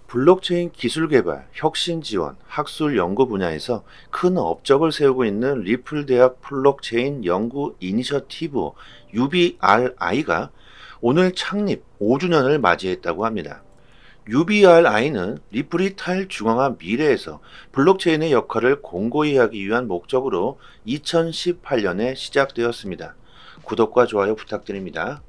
블록체인 기술 개발, 혁신 지원, 학술 연구 분야에서 큰 업적을 세우고 있는 리플 대학 블록체인 연구 이니셔티브 UBRI가 오늘 창립 5주년을 맞이했다고 합니다. UBRI는 리플이 탈중앙화 미래에서 블록체인의 역할을 공고히 하기 위한 목적으로 2018년에 시작되었습니다. 구독과 좋아요 부탁드립니다.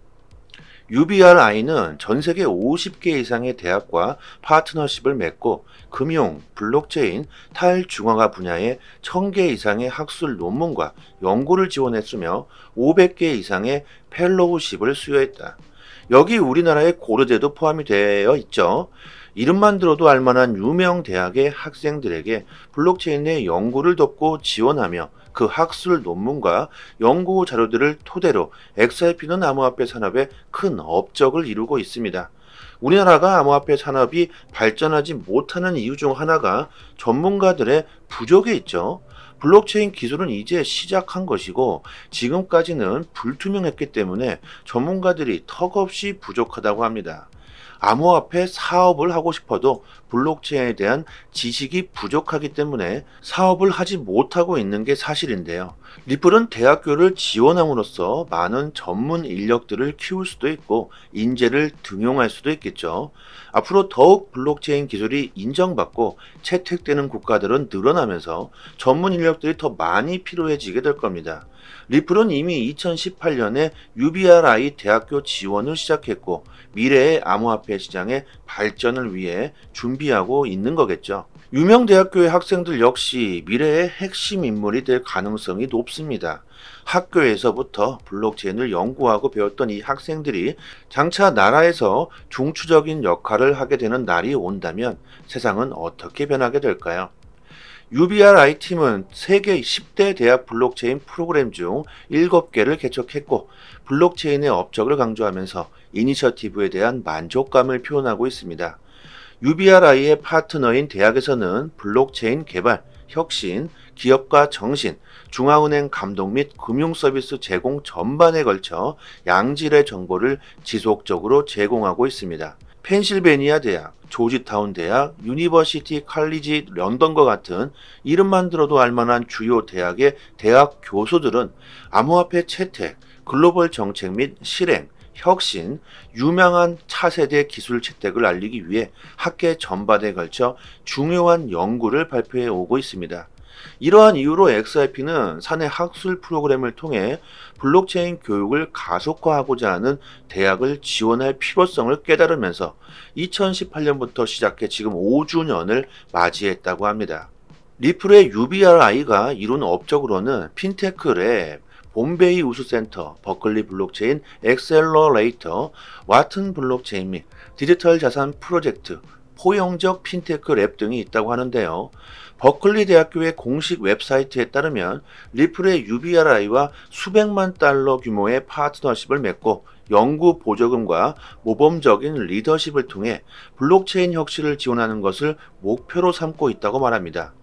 UBRI는 전 세계 50개 이상의 대학과 파트너십을 맺고 금융, 블록체인, 탈중앙화 분야에 1000개 이상의 학술 논문과 연구를 지원했으며 500개 이상의 펠로우십을 수여했다. 여기 우리나라의 고려대도 포함이 되어 있죠. 이름만 들어도 알만한 유명 대학의 학생들에게 블록체인의 연구를 돕고 지원하며 그 학술 논문과 연구 자료들을 토대로 XRP는 암호화폐 산업에 큰 업적을 이루고 있습니다. 우리나라가 암호화폐 산업이 발전하지 못하는 이유 중 하나가 전문가들의 부족에 있죠. 블록체인 기술은 이제 시작한 것이고 지금까지는 불투명했기 때문에 전문가들이 턱없이 부족하다고 합니다. 암호화폐 사업을 하고 싶어도 블록체인에 대한 지식이 부족하기 때문에 사업을 하지 못하고 있는 게 사실인데요. 리플은 대학교를 지원함으로써 많은 전문 인력들을 키울 수도 있고 인재를 등용할 수도 있겠죠. 앞으로 더욱 블록체인 기술이 인정받고 채택되는 국가들은 늘어나면서 전문 인력들이 더 많이 필요해지게 될 겁니다. 리플은 이미 2018년에 UBRI 대학교 지원을 시작했고 미래의 암호화폐 시장의 발전을 위해 준비하고 있는 거겠죠. 유명 대학교의 학생들 역시 미래의 핵심 인물이 될 가능성이 높습니다. 학교에서부터 블록체인을 연구하고 배웠던 이 학생들이 장차 나라에서 중추적인 역할을 하게 되는 날이 온다면 세상은 어떻게 변하게 될까요? UBRI 팀은 세계 10대 대학 블록체인 프로그램 중 7개를 개척했고 블록체인의 업적을 강조하면서 이니셔티브에 대한 만족감을 표현하고 있습니다. UBRI의 파트너인 대학에서는 블록체인 개발, 혁신, 기업가 정신, 중앙은행 감독 및 금융서비스 제공 전반에 걸쳐 양질의 정보를 지속적으로 제공하고 있습니다. 펜실베니아 대학, 조지타운 대학, 유니버시티 칼리지 런던과 같은 이름만 들어도 알만한 주요 대학의 대학 교수들은 암호화폐 채택, 글로벌 정책 및 실행, 혁신, 유명한 차세대 기술 채택을 알리기 위해 학계 전반에 걸쳐 중요한 연구를 발표해 오고 있습니다. 이러한 이유로 XRP는 사내 학술 프로그램을 통해 블록체인 교육을 가속화하고자 하는 대학을 지원할 필요성을 깨달으면서 2018년부터 시작해 지금 5주년을 맞이했다고 합니다. 리플의 UBRI가 이룬 업적으로는 핀테크 랩, 봄베이 우수센터, 버클리 블록체인 엑셀러레이터, 와튼 블록체인 및 디지털 자산 프로젝트, 포용적 핀테크 랩 등이 있다고 하는데요. 버클리 대학교의 공식 웹사이트에 따르면 리플의 UBRI와 수백만 달러 규모의 파트너십을 맺고 연구 보조금과 모범적인 리더십을 통해 블록체인 혁신을 지원하는 것을 목표로 삼고 있다고 말합니다.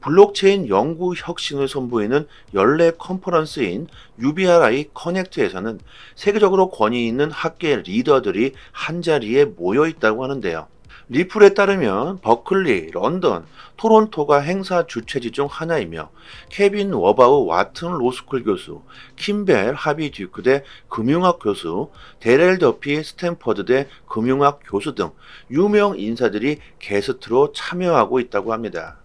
블록체인 연구 혁신을 선보이는 연례 컨퍼런스인 UBRI 커넥트에서는 세계적으로 권위 있는 학계 리더들이 한자리에 모여 있다고 하는데요. 리플에 따르면 버클리, 런던, 토론토가 행사 주최지 중 하나이며 케빈 워바우 와튼 로스쿨 교수, 킴벨 하비 듀크대 금융학 교수, 데렐 더피 스탠퍼드대 금융학 교수 등 유명 인사들이 게스트로 참여하고 있다고 합니다.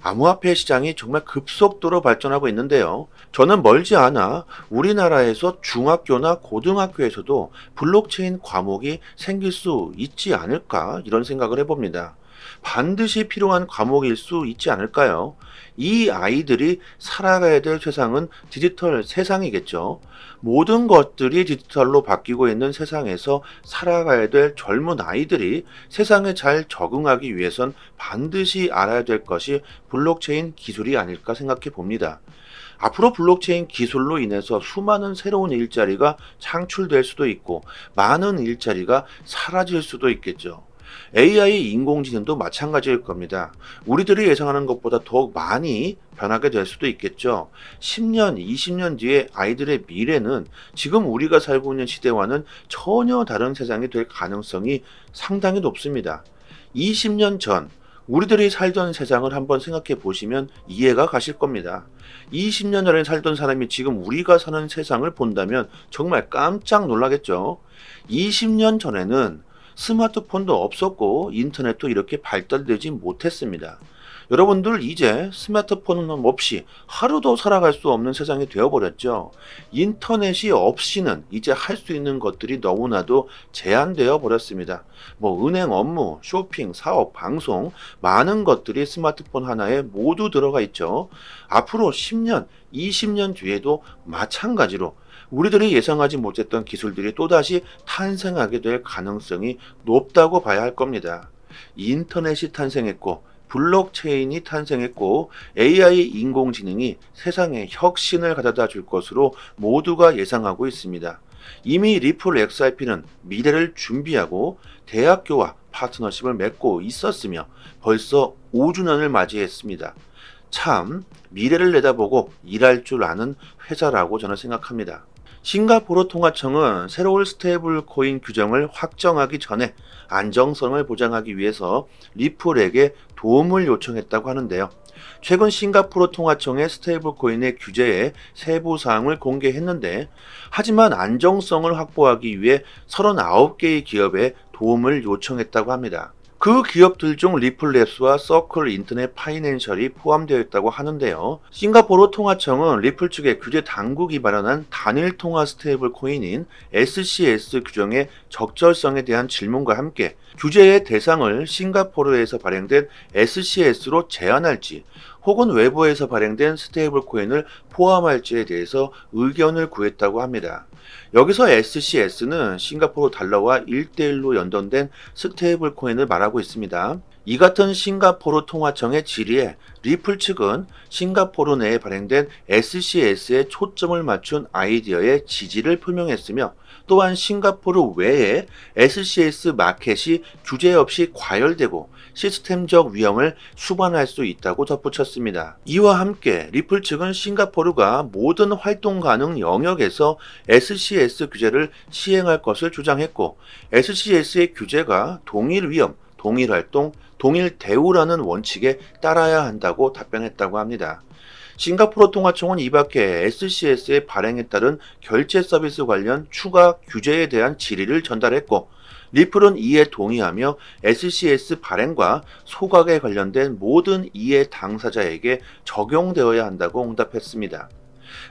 암호화폐 시장이 정말 급속도로 발전하고 있는데요. 저는 멀지 않아 우리나라에서 중학교나 고등학교에서도 블록체인 과목이 생길 수 있지 않을까 이런 생각을 해봅니다. 반드시 필요한 과목일 수 있지 않을까요? 이 아이들이 살아가야 될 세상은 디지털 세상이겠죠. 모든 것들이 디지털로 바뀌고 있는 세상에서 살아가야 될 젊은 아이들이 세상에 잘 적응하기 위해선 반드시 알아야 될 것이 블록체인 기술이 아닐까 생각해 봅니다. 앞으로 블록체인 기술로 인해서 수많은 새로운 일자리가 창출될 수도 있고 많은 일자리가 사라질 수도 있겠죠. AI 인공지능도 마찬가지일 겁니다. 우리들이 예상하는 것보다 더욱 많이 변하게 될 수도 있겠죠. 10년, 20년 뒤에 아이들의 미래는 지금 우리가 살고 있는 시대와는 전혀 다른 세상이 될 가능성이 상당히 높습니다. 20년 전 우리들이 살던 세상을 한번 생각해 보시면 이해가 가실 겁니다. 20년 전에 살던 사람이 지금 우리가 사는 세상을 본다면 정말 깜짝 놀라겠죠. 20년 전에는 스마트폰도 없었고 인터넷도 이렇게 발달되지 못했습니다. 여러분들 이제 스마트폰 없이 하루도 살아갈 수 없는 세상이 되어버렸죠. 인터넷이 없이는 이제 할 수 있는 것들이 너무나도 제한되어 버렸습니다. 뭐 은행 업무, 쇼핑, 사업, 방송 많은 것들이 스마트폰 하나에 모두 들어가 있죠. 앞으로 10년, 20년 뒤에도 마찬가지로 우리들이 예상하지 못했던 기술들이 또다시 탄생하게 될 가능성이 높다고 봐야 할 겁니다. 인터넷이 탄생했고 블록체인이 탄생했고 AI 인공지능이 세상에 혁신을 가져다 줄 것으로 모두가 예상하고 있습니다. 이미 리플 XRP는 미래를 준비하고 대학교와 파트너십을 맺고 있었으며 벌써 5주년을 맞이했습니다. 참 미래를 내다보고 일할 줄 아는 회사라고 저는 생각합니다. 싱가포르 통화청은 새로운 스테이블 코인 규정을 확정하기 전에 안정성을 보장하기 위해서 리플에게 도움을 요청했다고 하는데요. 최근 싱가포르 통화청의 스테이블 코인의 규제에 세부 사항을 공개했는데 하지만 안정성을 확보하기 위해 39개의 기업에 도움을 요청했다고 합니다. 그 기업들 중 리플랩스와 서클 인터넷 파이낸셜이 포함되어 있다고 하는데요. 싱가포르 통화청은 리플 측의 규제 당국이 마련한 단일 통화 스테이블 코인인 SCS 규정의 적절성에 대한 질문과 함께 규제의 대상을 싱가포르에서 발행된 SCS로 제한할지 혹은 외부에서 발행된 스테이블 코인을 포함할지에 대해서 의견을 구했다고 합니다. 여기서 SCS는 싱가포르 달러와 1대1로 연동된 스테이블 코인을 말하고 있습니다. 이 같은 싱가포르 통화청의 질의에 리플 측은 싱가포르 내에 발행된 SCS에 초점을 맞춘 아이디어에 지지를 표명했으며 또한 싱가포르 외에 SCS 마켓이 규제 없이 과열되고 시스템적 위험을 수반할 수 있다고 덧붙였습니다. 이와 함께 리플 측은 싱가포르가 모든 활동 가능 영역에서 SCS 규제를 시행할 것을 주장했고 SCS의 규제가 동일 위험, 동일 활동, 동일 대우라는 원칙에 따라야 한다고 답변했다고 합니다. 싱가포르 통화청은 이 밖에 SCS의 발행에 따른 결제 서비스 관련 추가 규제에 대한 질의를 전달했고 리플은 이에 동의하며 SCS 발행과 소각에 관련된 모든 이해 당사자에게 적용되어야 한다고 응답했습니다.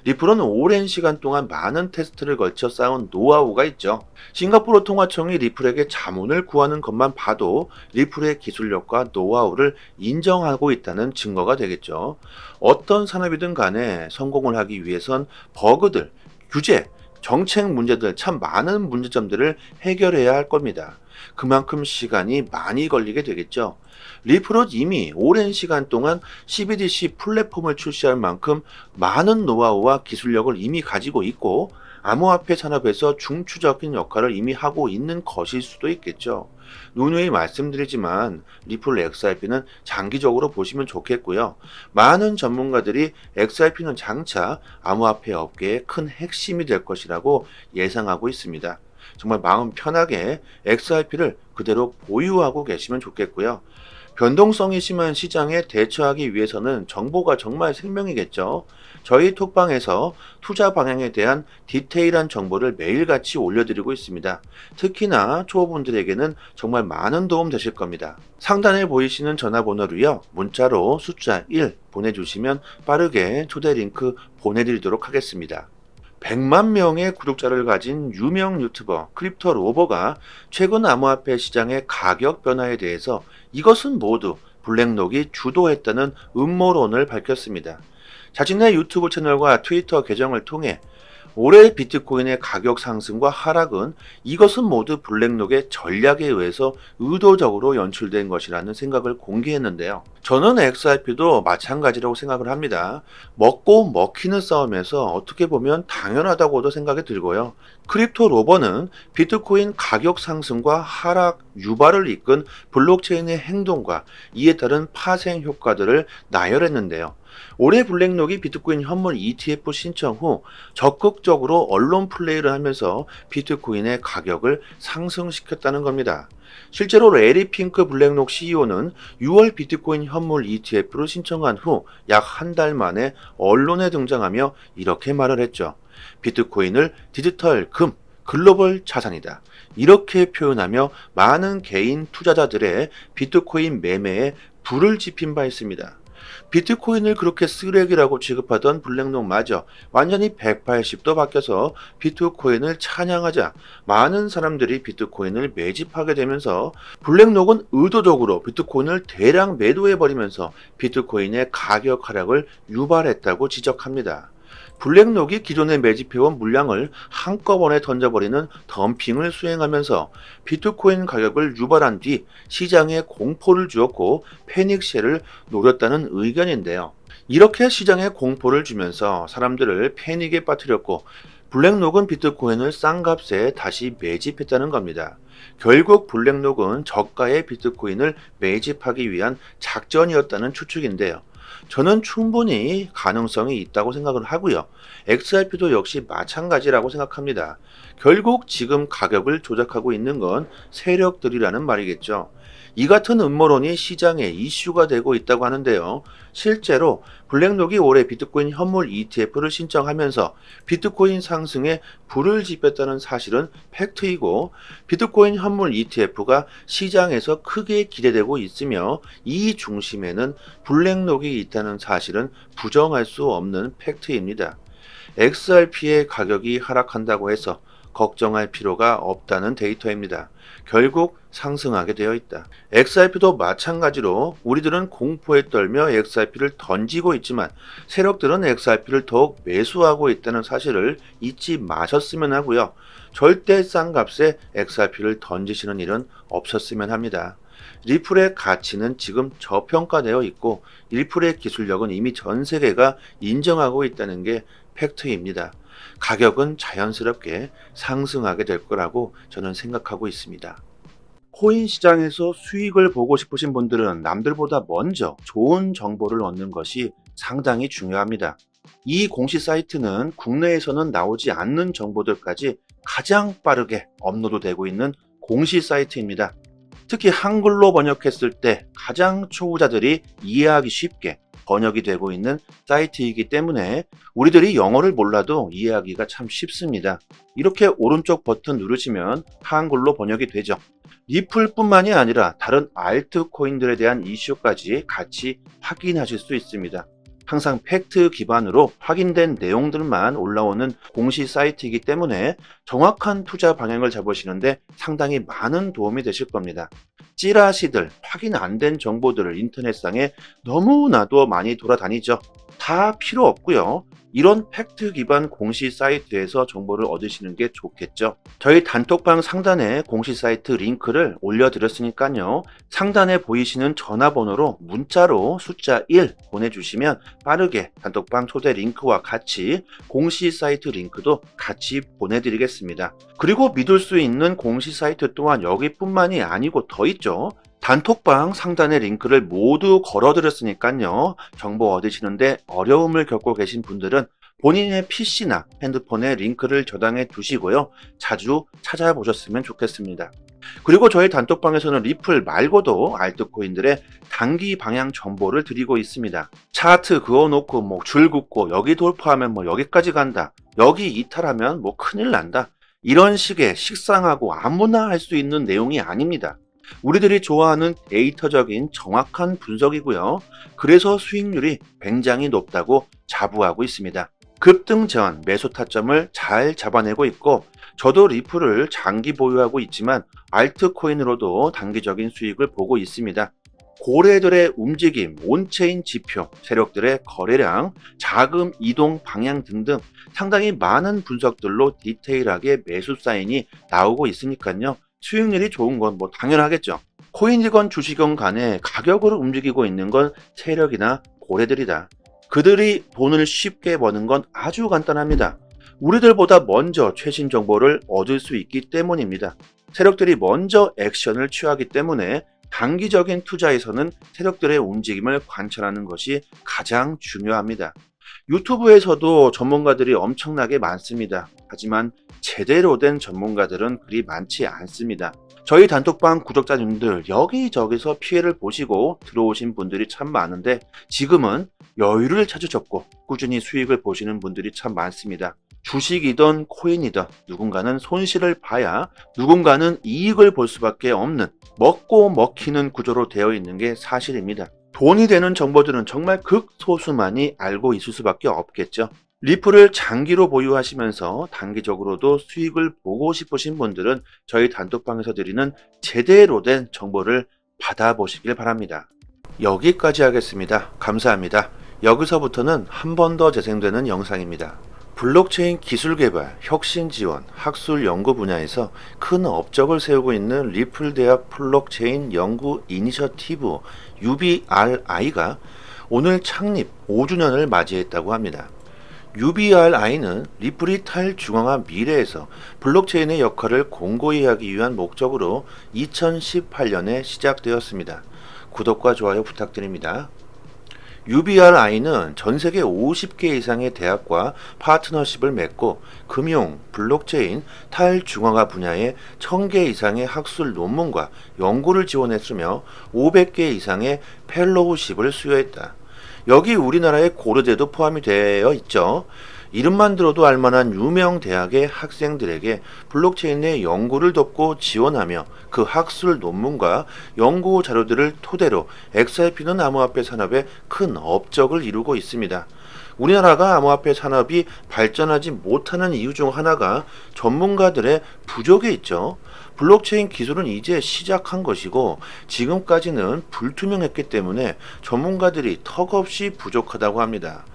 리플은 오랜 시간 동안 많은 테스트를 거쳐 쌓은 노하우가 있죠. 싱가포르 통화청이 리플에게 자문을 구하는 것만 봐도 리플의 기술력과 노하우를 인정하고 있다는 증거가 되겠죠. 어떤 산업이든 간에 성공을 하기 위해선 버그들, 규제, 정책 문제들 참 많은 문제점들을 해결해야 할 겁니다. 그만큼 시간이 많이 걸리게 되겠죠. 리플은 이미 오랜 시간 동안 CBDC 플랫폼을 출시할 만큼 많은 노하우와 기술력을 이미 가지고 있고 암호화폐 산업에서 중추적인 역할을 이미 하고 있는 것일 수도 있겠죠. 누누이 말씀드리지만 리플 XRP는 장기적으로 보시면 좋겠고요. 많은 전문가들이 XRP는 장차 암호화폐 업계의 큰 핵심이 될 것이라고 예상하고 있습니다. 정말 마음 편하게 XRP를 그대로 보유하고 계시면 좋겠고요. 변동성이 심한 시장에 대처하기 위해서는 정보가 정말 생명이겠죠. 저희 톡방에서 투자 방향에 대한 디테일한 정보를 매일같이 올려드리고 있습니다. 특히나 초보분들에게는 정말 많은 도움 되실 겁니다. 상단에 보이시는 전화번호로요. 문자로 숫자 1 보내주시면 빠르게 초대 링크 보내드리도록 하겠습니다. 100만 명의 구독자를 가진 유명 유튜버 크립토 로버가 최근 암호화폐 시장의 가격 변화에 대해서 이것은 모두 블랙록이 주도했다는 음모론을 밝혔습니다. 자신의 유튜브 채널과 트위터 계정을 통해 올해 비트코인의 가격 상승과 하락은 이것은 모두 블랙록의 전략에 의해서 의도적으로 연출된 것이라는 생각을 공개했는데요. 저는 XRP도 마찬가지라고 생각을 합니다. 먹고 먹히는 싸움에서 어떻게 보면 당연하다고도 생각이 들고요. 크립토 로버는 비트코인 가격 상승과 하락 유발을 이끈 블록체인의 행동과 이에 따른 파생 효과들을 나열했는데요. 올해 블랙록이 비트코인 현물 ETF 신청 후 적극적으로 언론 플레이를 하면서 비트코인의 가격을 상승시켰다는 겁니다. 실제로 레리 핑크 블랙록 CEO는 6월 비트코인 현물 ETF를 신청한 후 약 한 달 만에 언론에 등장하며 이렇게 말을 했죠. 비트코인을 디지털 금, 글로벌 자산이다. 이렇게 표현하며 많은 개인 투자자들의 비트코인 매매에 불을 지핀 바 있습니다. 비트코인을 그렇게 쓰레기라고 취급하던 블랙록마저 완전히 180도 바뀌어서 비트코인을 찬양하자 많은 사람들이 비트코인을 매집하게 되면서 블랙록은 의도적으로 비트코인을 대량 매도해버리면서 비트코인의 가격 하락을 유발했다고 지적합니다. 블랙록이 기존에 매집해온 물량을 한꺼번에 던져버리는 덤핑을 수행하면서 비트코인 가격을 유발한 뒤 시장에 공포를 주었고 패닉셀을 노렸다는 의견인데요. 이렇게 시장에 공포를 주면서 사람들을 패닉에 빠뜨렸고 블랙록은 비트코인을 싼 값에 다시 매집했다는 겁니다. 결국 블랙록은 저가의 비트코인을 매집하기 위한 작전이었다는 추측인데요. 저는 충분히 가능성이 있다고 생각을 하고요. XRP도 역시 마찬가지라고 생각합니다. 결국 지금 가격을 조작하고 있는 건 세력들이라는 말이겠죠. 이 같은 음모론이 시장에 이슈가 되고 있다고 하는데요. 실제로 블랙록이 올해 비트코인 현물 ETF를 신청하면서 비트코인 상승에 불을 지폈다는 사실은 팩트이고 비트코인 현물 ETF가 시장에서 크게 기대되고 있으며 이 중심에는 블랙록이 있다는 사실은 부정할 수 없는 팩트입니다. XRP의 가격이 하락한다고 해서 걱정할 필요가 없다는 데이터입니다. 결국 상승하게 되어 있다. XRP도 마찬가지로 우리들은 공포에 떨며 XRP를 던지고 있지만 세력들은 XRP를 더욱 매수하고 있다는 사실을 잊지 마셨으면 하고요. 절대 싼 값에 XRP를 던지시는 일은 없었으면 합니다. 리플의 가치는 지금 저평가되어 있고 리플의 기술력은 이미 전 세계가 인정하고 있다는 게 팩트입니다. 가격은 자연스럽게 상승하게 될 거라고 저는 생각하고 있습니다. 코인 시장에서 수익을 보고 싶으신 분들은 남들보다 먼저 좋은 정보를 얻는 것이 상당히 중요합니다. 이 공시 사이트는 국내에서는 나오지 않는 정보들까지 가장 빠르게 업로드되고 있는 공시 사이트입니다. 특히 한글로 번역했을 때 가장 초보자들이 이해하기 쉽게 번역이 되고 있는 사이트이기 때문에 우리들이 영어를 몰라도 이해하기가 참 쉽습니다. 이렇게 오른쪽 버튼 누르시면 한글로 번역이 되죠. 리플뿐만이 아니라 다른 알트코인들에 대한 이슈까지 같이 확인하실 수 있습니다. 항상 팩트 기반으로 확인된 내용들만 올라오는 공시 사이트이기 때문에 정확한 투자 방향을 잡으시는데 상당히 많은 도움이 되실 겁니다. 찌라시들, 확인 안 된 정보들을 인터넷상에 너무나도 많이 돌아다니죠. 다 필요 없고요. 이런 팩트 기반 공시 사이트에서 정보를 얻으시는 게 좋겠죠. 저희 단톡방 상단에 공시 사이트 링크를 올려드렸으니까요. 상단에 보이시는 전화번호로 문자로 숫자 1 보내주시면 빠르게 단톡방 초대 링크와 같이 공시 사이트 링크도 같이 보내드리겠습니다. 그리고 믿을 수 있는 공시 사이트 또한 여기뿐만이 아니고 더 있죠. 단톡방 상단의 링크를 모두 걸어드렸으니까요. 정보 얻으시는데 어려움을 겪고 계신 분들은 본인의 PC나 핸드폰에 링크를 저장해 두시고요. 자주 찾아보셨으면 좋겠습니다. 그리고 저희 단톡방에서는 리플 말고도 알트코인들의 단기 방향 정보를 드리고 있습니다. 차트 그어놓고 뭐 줄 긋고 여기 돌파하면 뭐 여기까지 간다. 여기 이탈하면 뭐 큰일 난다. 이런 식의 식상하고 아무나 할 수 있는 내용이 아닙니다. 우리들이 좋아하는 데이터적인 정확한 분석이고요. 그래서 수익률이 굉장히 높다고 자부하고 있습니다. 급등 전 매수 타점을 잘 잡아내고 있고 저도 리플을 장기 보유하고 있지만 알트코인으로도 단기적인 수익을 보고 있습니다. 고래들의 움직임, 온체인 지표, 세력들의 거래량, 자금 이동 방향 등등 상당히 많은 분석들로 디테일하게 매수 사인이 나오고 있으니까요. 수익률이 좋은 건 뭐 당연하겠죠. 코인이건 주식이건 간에 가격으로 움직이고 있는 건 세력이나 고래들이다. 그들이 돈을 쉽게 버는 건 아주 간단합니다. 우리들보다 먼저 최신 정보를 얻을 수 있기 때문입니다. 세력들이 먼저 액션을 취하기 때문에 단기적인 투자에서는 세력들의 움직임을 관찰하는 것이 가장 중요합니다. 유튜브에서도 전문가들이 엄청나게 많습니다. 하지만 제대로 된 전문가들은 그리 많지 않습니다. 저희 단톡방 구독자님들 여기저기서 피해를 보시고 들어오신 분들이 참 많은데 지금은 여유를 찾으셨고 꾸준히 수익을 보시는 분들이 참 많습니다. 주식이든 코인이든 누군가는 손실을 봐야 누군가는 이익을 볼 수밖에 없는 먹고 먹히는 구조로 되어 있는 게 사실입니다. 돈이 되는 정보들은 정말 극소수만이 알고 있을 수밖에 없겠죠. 리플을 장기로 보유하시면서 단기적으로도 수익을 보고 싶으신 분들은 저희 단톡방에서 드리는 제대로 된 정보를 받아보시길 바랍니다. 여기까지 하겠습니다. 감사합니다. 여기서부터는 한 번 더 재생되는 영상입니다. 블록체인 기술 개발, 혁신 지원, 학술 연구 분야에서 큰 업적을 세우고 있는 리플 대학 블록체인 연구 이니셔티브 UBRI가 오늘 창립 5주년을 맞이했다고 합니다. UBRI는 리플이 탈중앙화 미래에서 블록체인의 역할을 공고히 하기 위한 목적으로 2018년에 시작되었습니다. 구독과 좋아요 부탁드립니다. UBRI는 전세계 50개 이상의 대학과 파트너십을 맺고 금융, 블록체인, 탈중앙화 분야에 1000개 이상의 학술 논문과 연구를 지원했으며 500개 이상의 펠로우십을 수여했다. 여기 우리나라의 고려대도 포함이 되어 있죠. 이름만 들어도 알만한 유명 대학의 학생들에게 블록체인의 연구를 돕고 지원하며 그 학술 논문과 연구 자료들을 토대로 XRP는 암호화폐 산업에 큰 업적을 이루고 있습니다. 우리나라가 암호화폐 산업이 발전하지 못하는 이유 중 하나가 전문가들의 부족이 있죠. 블록체인 기술은 이제 시작한 것이고 지금까지는 불투명했기 때문에 전문가들이 턱없이 부족하다고 합니다.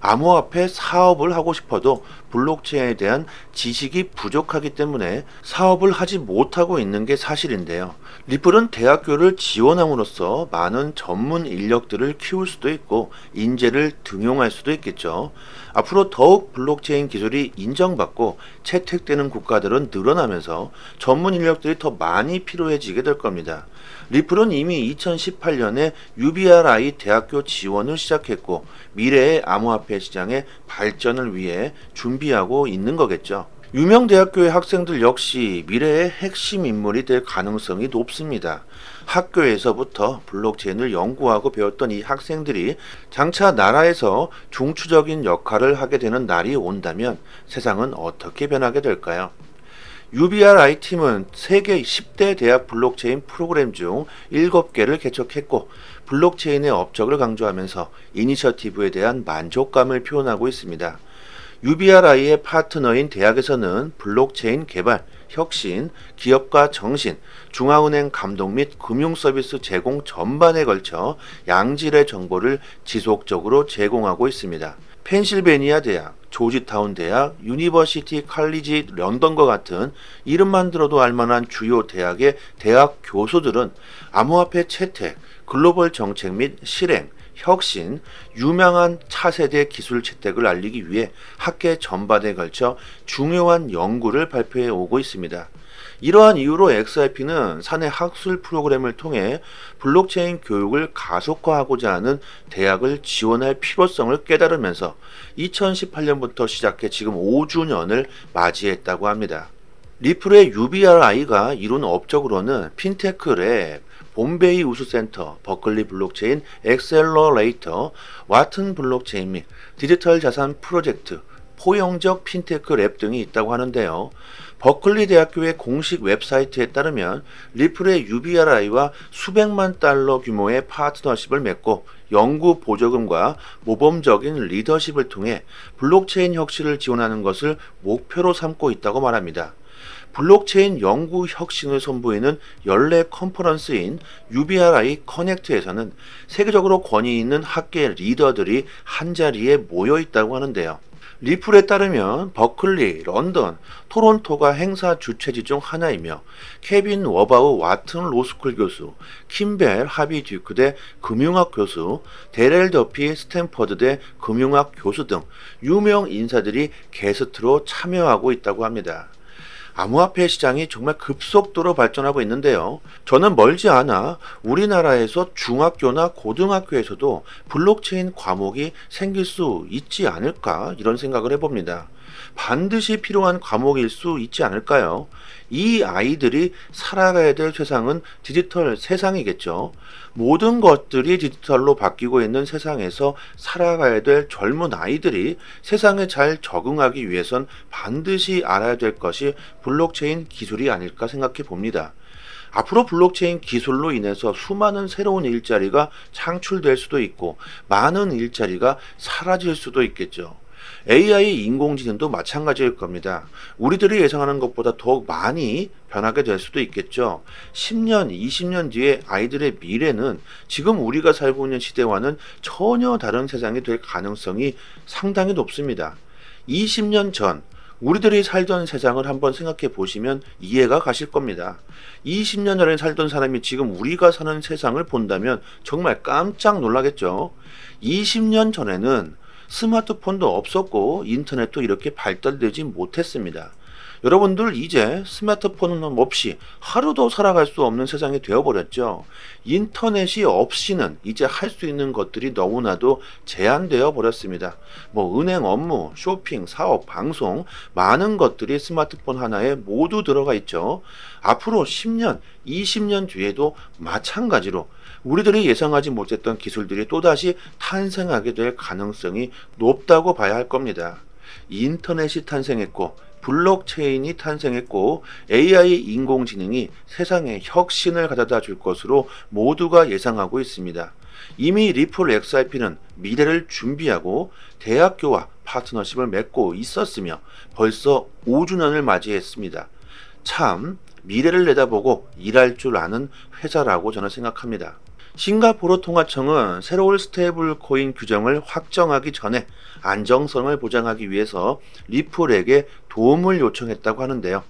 암호화폐 사업을 하고 싶어도 블록체인에 대한 지식이 부족하기 때문에 사업을 하지 못하고 있는 게 사실인데요. 리플은 대학교를 지원함으로써 많은 전문 인력들을 키울 수도 있고 인재를 등용할 수도 있겠죠. 앞으로 더욱 블록체인 기술이 인정받고 채택되는 국가들은 늘어나면서 전문 인력들이 더 많이 필요해지게 될 겁니다. 리플은 이미 2018년에 UBRI 대학교 지원을 시작했고 미래의 암호화폐 시장의 발전을 위해 준비하고 있는 거겠죠. 유명 대학교의 학생들 역시 미래의 핵심 인물이 될 가능성이 높습니다. 학교에서부터 블록체인을 연구하고 배웠던 이 학생들이 장차 나라에서 중추적인 역할을 하게 되는 날이 온다면 세상은 어떻게 변하게 될까요? UBRI 팀은 세계 10대 대학 블록체인 프로그램 중 7개를 개척했고 블록체인의 업적을 강조하면서 이니셔티브에 대한 만족감을 표현하고 있습니다. UBRI의 파트너인 대학에서는 블록체인 개발, 혁신, 기업가 정신, 중앙은행 감독 및 금융서비스 제공 전반에 걸쳐 양질의 정보를 지속적으로 제공하고 있습니다. 펜실베니아 대학, 조지타운 대학, 유니버시티 칼리지 런던과 같은 이름만 들어도 알만한 주요 대학의 대학 교수들은 암호화폐 채택, 글로벌 정책 및 실행, 혁신, 유명한 차세대 기술 채택을 알리기 위해 학계 전반에 걸쳐 중요한 연구를 발표해 오고 있습니다. 이러한 이유로 XRP는 사내 학술 프로그램을 통해 블록체인 교육을 가속화하고자 하는 대학을 지원할 필요성을 깨달으면서 2018년부터 시작해 지금 5주년을 맞이했다고 합니다. 리플의 UBRI가 이룬 업적으로는 핀테크 랩, 봄베이 우수센터, 버클리 블록체인 엑셀러레이터, 와튼 블록체인 및 디지털 자산 프로젝트, 포용적 핀테크 랩 등이 있다고 하는데요. 버클리 대학교의 공식 웹사이트에 따르면 리플의 UBRI와 수백만 달러 규모의 파트너십을 맺고 연구 보조금과 모범적인 리더십을 통해 블록체인 혁신을 지원하는 것을 목표로 삼고 있다고 말합니다. 블록체인 연구 혁신을 선보이는 연례 컨퍼런스인 UBRI 커넥트에서는 세계적으로 권위 있는 학계 리더들이 한자리에 모여 있다고 하는데요. 리플에 따르면 버클리, 런던, 토론토가 행사 주최지 중 하나이며 케빈 워바우 와튼 로스쿨 교수, 킴벨 하비 듀크대 금융학 교수, 데렐 더피 스탠퍼드대 금융학 교수 등 유명 인사들이 게스트로 참여하고 있다고 합니다. 암호화폐 시장이 정말 급속도로 발전하고 있는데요. 저는 멀지 않아 우리나라에서 중학교나 고등학교에서도 블록체인 과목이 생길 수 있지 않을까 이런 생각을 해봅니다. 반드시 필요한 과목일 수 있지 않을까요? 이 아이들이 살아가야 될 세상은 디지털 세상이겠죠. 모든 것들이 디지털로 바뀌고 있는 세상에서 살아가야 될 젊은 아이들이 세상에 잘 적응하기 위해선 반드시 알아야 될 것이 블록체인 기술이 아닐까 생각해 봅니다. 앞으로 블록체인 기술로 인해서 수많은 새로운 일자리가 창출될 수도 있고 많은 일자리가 사라질 수도 있겠죠. AI 인공지능도 마찬가지일 겁니다. 우리들이 예상하는 것보다 더욱 많이 변하게 될 수도 있겠죠. 10년, 20년 뒤에 아이들의 미래는 지금 우리가 살고 있는 시대와는 전혀 다른 세상이 될 가능성이 상당히 높습니다. 20년 전 우리들이 살던 세상을 한번 생각해 보시면 이해가 가실 겁니다. 20년 전에 살던 사람이 지금 우리가 사는 세상을 본다면 정말 깜짝 놀라겠죠. 20년 전에는 스마트폰도 없었고 인터넷도 이렇게 발달되지 못했습니다. 여러분들 이제 스마트폰은 없이 하루도 살아갈 수 없는 세상이 되어버렸죠. 인터넷이 없이는 이제 할 수 있는 것들이 너무나도 제한되어 버렸습니다. 은행 업무, 쇼핑, 사업, 방송 많은 것들이 스마트폰 하나에 모두 들어가 있죠. 앞으로 10년, 20년 뒤에도 마찬가지로 우리들이 예상하지 못했던 기술들이 또다시 탄생하게 될 가능성이 높다고 봐야 할 겁니다. 인터넷이 탄생했고 블록체인이 탄생했고 AI 인공지능이 세상에 혁신을 가져다 줄 것으로 모두가 예상하고 있습니다. 이미 리플 XRP는 미래를 준비하고 대학교와 파트너십을 맺고 있었으며 벌써 5주년을 맞이했습니다. 참 미래를 내다보고 일할 줄 아는 회사라고 저는 생각합니다. 싱가포르 통화청은 새로운 스테이블 코인 규정을 확정하기 전에 안정성을 보장하기 위해서 리플에게 도움을 요청했다고 하는데요.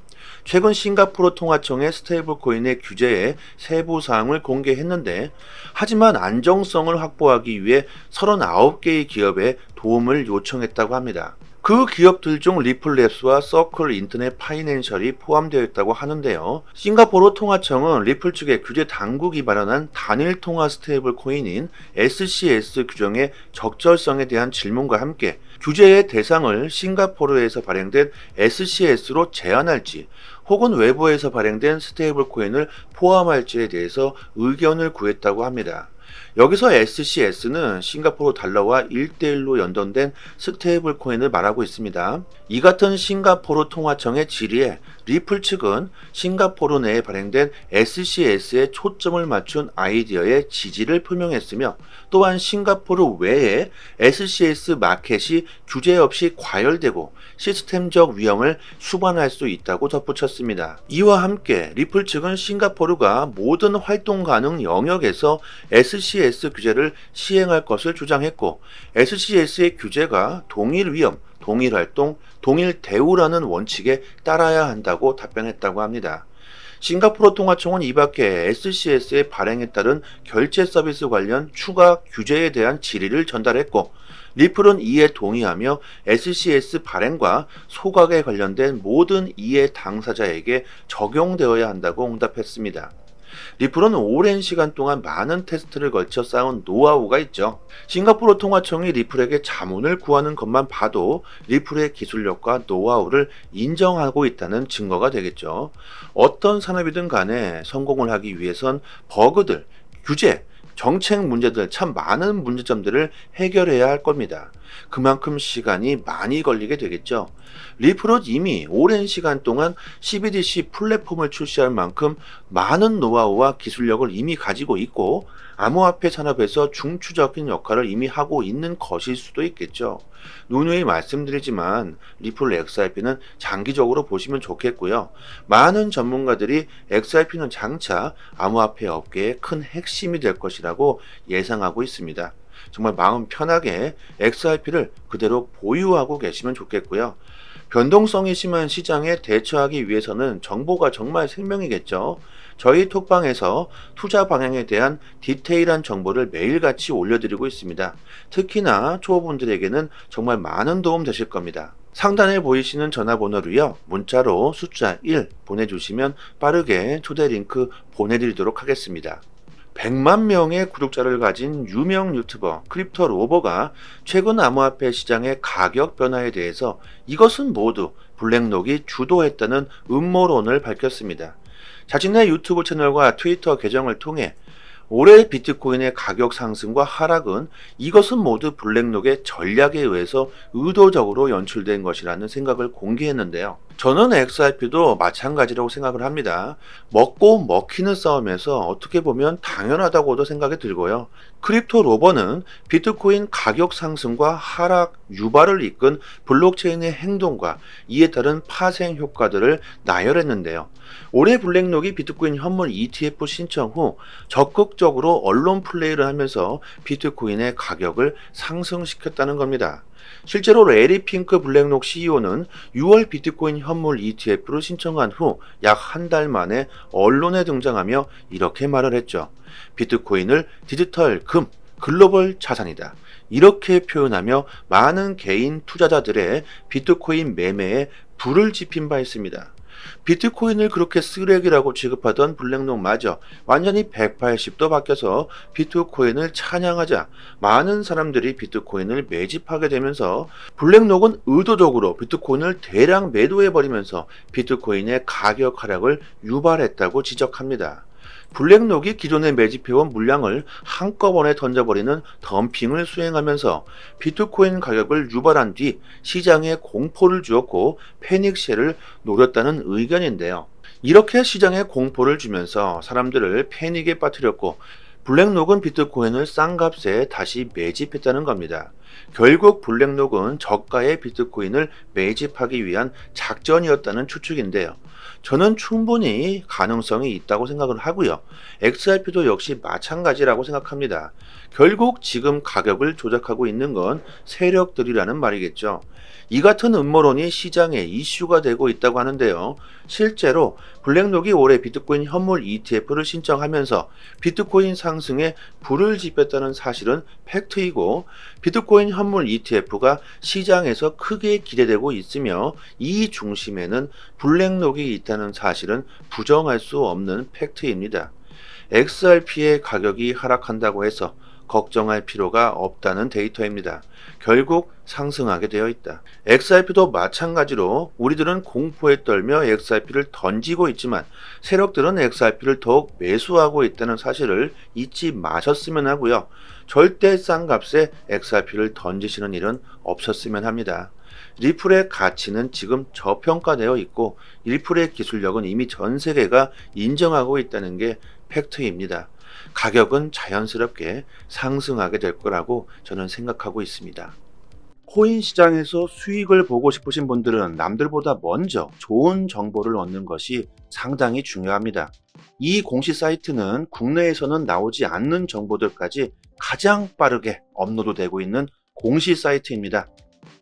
최근 싱가포르 통화청의 스테이블 코인의 규제에 세부 사항을 공개했는데 하지만 안정성을 확보하기 위해 39개의 기업에 도움을 요청했다고 합니다. 그 기업들 중 리플랩스와 서클 인터넷 파이낸셜이 포함되어 있다고 하는데요. 싱가포르 통화청은 리플 측의 규제 당국이 마련한 단일 통화 스테이블 코인인 SCS 규정의 적절성에 대한 질문과 함께 규제의 대상을 싱가포르에서 발행된 SCS로 제한할지 혹은 외부에서 발행된 스테이블 코인을 포함할지에 대해서 의견을 구했다고 합니다. 여기서 SCS는 싱가포르 달러와 1대1로 연동된 스테이블 코인을 말하고 있습니다. 이 같은 싱가포르 통화청의 질의에 리플 측은 싱가포르 내에 발행된 SCS에 초점을 맞춘 아이디어에 지지를 표명했으며 또한 싱가포르 외에 SCS 마켓이 규제 없이 과열되고 시스템적 위험을 수반할 수 있다고 덧붙였습니다. 이와 함께 리플 측은 싱가포르가 모든 활동 가능 영역에서 SCS 규제를 시행할 것을 주장했고 SCS의 규제가 동일 위험, 동일 활동, 동일 대우라는 원칙에 따라야 한다고 답변했다고 합니다. 싱가포르 통화청은 이 밖에 SCS의 발행에 따른 결제 서비스 관련 추가 규제에 대한 질의를 전달했고 리플은 이에 동의하며 SCS 발행과 소각에 관련된 모든 이해 당사자에게 적용되어야 한다고 응답했습니다. 리플은 오랜 시간 동안 많은 테스트를 걸쳐 쌓은 노하우가 있죠. 싱가포르 통화청이 리플에게 자문을 구하는 것만 봐도 리플의 기술력과 노하우를 인정하고 있다는 증거가 되겠죠. 어떤 산업이든 간에 성공을 하기 위해선 버그들, 규제, 정책 문제들 참 많은 문제점들을 해결해야 할 겁니다. 그만큼 시간이 많이 걸리게 되겠죠. 리플은 이미 오랜 시간 동안 CBDC 플랫폼을 출시할 만큼 많은 노하우와 기술력을 이미 가지고 있고 암호화폐 산업에서 중추적인 역할을 이미 하고 있는 것일 수도 있겠죠. 누누이 말씀드리지만 리플 XRP는 장기적으로 보시면 좋겠고요. 많은 전문가들이 XRP는 장차 암호화폐 업계의 큰 핵심이 될 것이라고 예상하고 있습니다. 정말 마음 편하게 XRP를 그대로 보유하고 계시면 좋겠고요. 변동성이 심한 시장에 대처하기 위해서는 정보가 정말 생명이겠죠. 저희 톡방에서 투자 방향에 대한 디테일한 정보를 매일같이 올려드리고 있습니다. 특히나 초보분들에게는 정말 많은 도움 되실 겁니다. 상단에 보이시는 전화번호로요, 문자로 숫자 1 보내주시면 빠르게 초대 링크 보내드리도록 하겠습니다. 100만 명의 구독자를 가진 유명 유튜버 크립토 로버가 최근 암호화폐 시장의 가격 변화에 대해서 이것은 모두 블랙록이 주도했다는 음모론을 밝혔습니다. 자신의 유튜브 채널과 트위터 계정을 통해 올해 비트코인의 가격 상승과 하락은 이것은 모두 블랙록의 전략에 의해서 의도적으로 연출된 것이라는 생각을 공개했는데요. 저는 XRP도 마찬가지라고 생각을 합니다. 먹고 먹히는 싸움에서 어떻게 보면 당연하다고도 생각이 들고요. 크립토 로버는 비트코인 가격 상승과 하락, 유발을 이끈 블록체인의 행동과 이에 따른 파생 효과들을 나열했는데요. 올해 블랙록이 비트코인 현물 ETF 신청 후 적극적으로 언론 플레이를 하면서 비트코인의 가격을 상승시켰다는 겁니다. 실제로 레리 핑크 블랙록 CEO는 6월 비트코인 현물 ETF를 신청한 후 약 한 달 만에 언론에 등장하며 이렇게 말을 했죠. 비트코인을 디지털 금, 글로벌 자산이다. 이렇게 표현하며 많은 개인 투자자들의 비트코인 매매에 불을 지핀 바 있습니다. 비트코인을 그렇게 쓰레기라고 취급하던 블랙록마저 완전히 180도 바뀌어서 비트코인을 찬양하자 많은 사람들이 비트코인을 매집하게 되면서 블랙록은 의도적으로 비트코인을 대량 매도해버리면서 비트코인의 가격 하락을 유발했다고 지적합니다. 블랙록이 기존에 매집해온 물량을 한꺼번에 던져버리는 덤핑을 수행하면서 비트코인 가격을 유발한 뒤 시장에 공포를 주었고 패닉셀을 노렸다는 의견인데요. 이렇게 시장에 공포를 주면서 사람들을 패닉에 빠뜨렸고 블랙록은 비트코인을 싼 값에 다시 매집했다는 겁니다. 결국 블랙록은 저가의 비트코인을 매집하기 위한 작전이었다는 추측인데요. 저는 충분히 가능성이 있다고 생각을 하고요. XRP도 역시 마찬가지라고 생각합니다. 결국 지금 가격을 조작하고 있는 건 세력들이라는 말이겠죠. 이 같은 음모론이 시장에 이슈가 되고 있다고 하는데요. 실제로 블랙록이 올해 비트코인 현물 ETF를 신청하면서 비트코인 상승에 불을 지폈다는 사실은 팩트이고 비트코인 현물 ETF가 시장에서 크게 기대되고 있으며 이 중심에는 블랙록이 있다는 사실은 부정할 수 없는 팩트입니다. XRP의 가격이 하락한다고 해서 걱정할 필요가 없다는 데이터입니다. 결국 상승하게 되어 있다. XRP도 마찬가지로 우리들은 공포에 떨며 XRP를 던지고 있지만 세력들은 XRP를 더욱 매수하고 있다는 사실을 잊지 마셨으면 하고요. 절대 싼 값에 XRP를 던지시는 일은 없었으면 합니다. 리플의 가치는 지금 저평가되어 있고 리플의 기술력은 이미 전 세계가 인정하고 있다는 게 팩트입니다. 가격은 자연스럽게 상승하게 될 거라고 저는 생각하고 있습니다. 코인 시장에서 수익을 보고 싶으신 분들은 남들보다 먼저 좋은 정보를 얻는 것이 상당히 중요합니다. 이 공시 사이트는 국내에서는 나오지 않는 정보들까지 가장 빠르게 업로드되고 있는 공시 사이트입니다.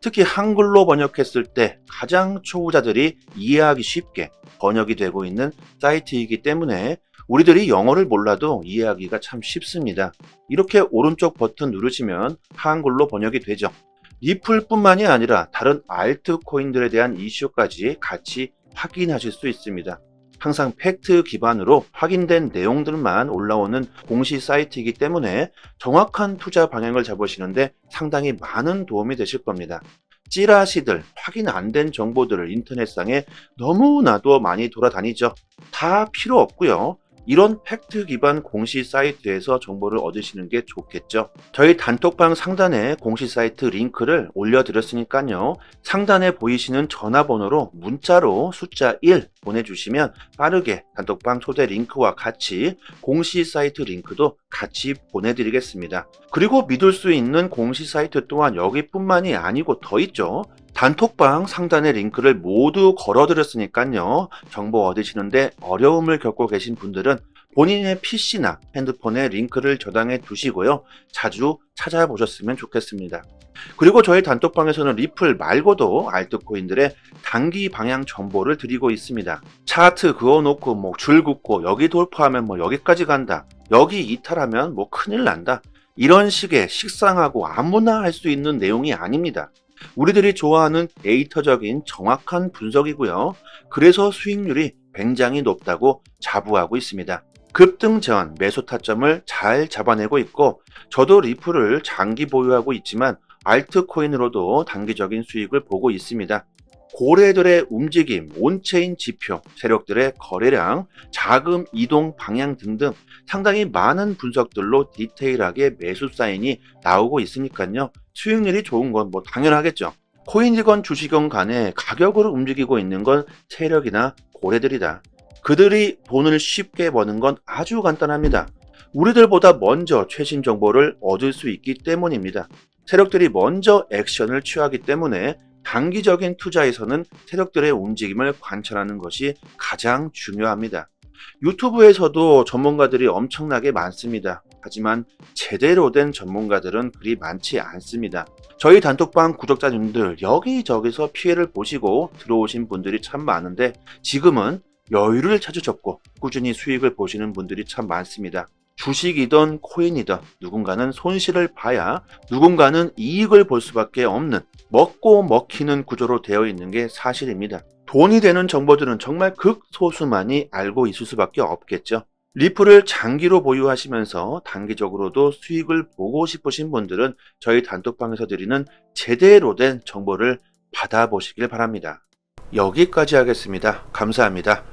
특히 한글로 번역했을 때 가장 초보자들이 이해하기 쉽게 번역이 되고 있는 사이트이기 때문에 우리들이 영어를 몰라도 이해하기가 참 쉽습니다. 이렇게 오른쪽 버튼 누르시면 한글로 번역이 되죠. 리플뿐만이 아니라 다른 알트코인들에 대한 이슈까지 같이 확인하실 수 있습니다. 항상 팩트 기반으로 확인된 내용들만 올라오는 공시 사이트이기 때문에 정확한 투자 방향을 잡으시는데 상당히 많은 도움이 되실 겁니다. 찌라시들, 확인 안 된 정보들을 인터넷상에 너무나도 많이 돌아다니죠. 다 필요 없고요. 이런 팩트 기반 공시 사이트에서 정보를 얻으시는 게 좋겠죠. 저희 단톡방 상단에 공시 사이트 링크를 올려드렸으니까요. 상단에 보이시는 전화번호로 문자로 숫자 1 보내주시면 빠르게 단톡방 초대 링크와 같이 공시 사이트 링크도 같이 보내드리겠습니다. 그리고 믿을 수 있는 공시 사이트 또한 여기뿐만이 아니고 더 있죠. 단톡방 상단의 링크를 모두 걸어드렸으니까요. 정보 얻으시는데 어려움을 겪고 계신 분들은 본인의 PC나 핸드폰에 링크를 저장해 두시고요. 자주 찾아보셨으면 좋겠습니다. 그리고 저희 단톡방에서는 리플 말고도 알트코인들의 단기 방향 정보를 드리고 있습니다. 차트 그어놓고 뭐 줄 긋고 여기 돌파하면 뭐 여기까지 간다. 여기 이탈하면 뭐 큰일 난다. 이런 식의 식상하고 아무나 할 수 있는 내용이 아닙니다. 우리들이 좋아하는 데이터적인 정확한 분석이고요. 그래서 수익률이 굉장히 높다고 자부하고 있습니다. 급등 전 매수 타점을 잘 잡아내고 있고 저도 리플을 장기 보유하고 있지만 알트코인으로도 단기적인 수익을 보고 있습니다. 고래들의 움직임, 온체인 지표, 세력들의 거래량, 자금 이동 방향 등등 상당히 많은 분석들로 디테일하게 매수 사인이 나오고 있으니까요. 수익률이 좋은 건 뭐 당연하겠죠. 코인이건 주식이건 간에 가격을 움직이고 있는 건 세력이나 고래들이다. 그들이 돈을 쉽게 버는 건 아주 간단합니다. 우리들보다 먼저 최신 정보를 얻을 수 있기 때문입니다. 세력들이 먼저 액션을 취하기 때문에 단기적인 투자에서는 세력들의 움직임을 관찰하는 것이 가장 중요합니다. 유튜브에서도 전문가들이 엄청나게 많습니다. 하지만 제대로 된 전문가들은 그리 많지 않습니다. 저희 단톡방 구독자님들 여기저기서 피해를 보시고 들어오신 분들이 참 많은데 지금은 여유를 찾으셨고 꾸준히 수익을 보시는 분들이 참 많습니다. 주식이든 코인이든 누군가는 손실을 봐야 누군가는 이익을 볼 수밖에 없는 먹고 먹히는 구조로 되어 있는 게 사실입니다. 돈이 되는 정보들은 정말 극소수만이 알고 있을 수밖에 없겠죠. 리플을 장기로 보유하시면서 단기적으로도 수익을 보고 싶으신 분들은 저희 단톡방에서 드리는 제대로 된 정보를 받아보시길 바랍니다. 여기까지 하겠습니다. 감사합니다.